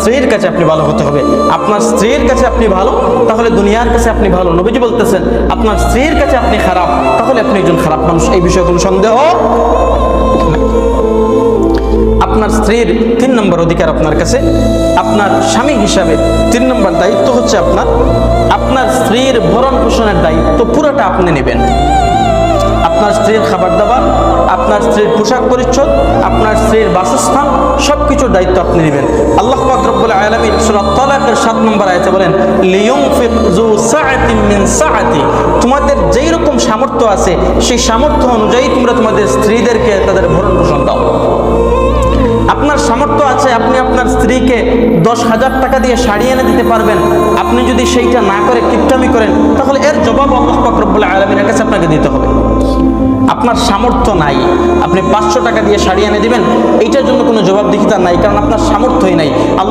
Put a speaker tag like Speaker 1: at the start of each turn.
Speaker 1: স্ত্রীর কাছে আপনি ভালো হতে হবে। আপনার স্ত্রীর কাছে আপনি ভালো, তাহলে দুনিয়ার কাছে আপনি ভালো। নবীজি বলতেছেন আপনার স্ত্রীর কাছে আপনি খারাপ, তাহলে আপনি একজন খারাপ মানুষ, এই বিষয়ে কোনো সন্দেহ। আপনার স্ত্রীর 3 নম্বর অধিকার আপনার কাছে, আপনার স্বামী হিসাবে 3 নম্বর দায়িত্ব হচ্ছে আপনার স্ত্রীর ভরণ পোষণের দায়িত্ব পুরোটা আপনি নেবেন। আপনার স্ত্রীর খাবার দাবার, আপনার স্ত্রীর পোশাক পরিচ্ছদ, আপনার স্ত্রীর বাসস্থান, সবকিছুর দায়িত্ব আপনি নেবেন। আল্লাহ পাক রব্বুল আলামিন সূরা তালাকের 7 নম্বর আয়াতে বলেন, লিয়ুনফিক যু সাআতিন মিন সাআতি, তোমাদের যেই রকম সামর্থ্য আছে সেই সামর্থ্য অনুযায়ী তোমরা তোমাদের স্ত্রীদেরকে তাদের ভরণ পোষণ দাও। আপনার সামর্থ্য আছে, আপনি আপনার স্ত্রীকে 10,000 টাকা দিয়ে শাড়ি এনে দিতে পারবেন, আপনি যদি সেইটা না করে কিপটামি করেন, তাহলে এর জবাব আল্লাহ পাক রব্বুল আলামিনের কাছে আপনাকে দিতে হবে। আপনার সামর্থ্য নাই, আপনি 500 টাকা দিয়ে শাড়ি এনে দিবেন, এইটার জন্য কোনো জবাবদিহিতা নাই, কারণ আপনার সামর্থ্যই নাই। আল্লাহ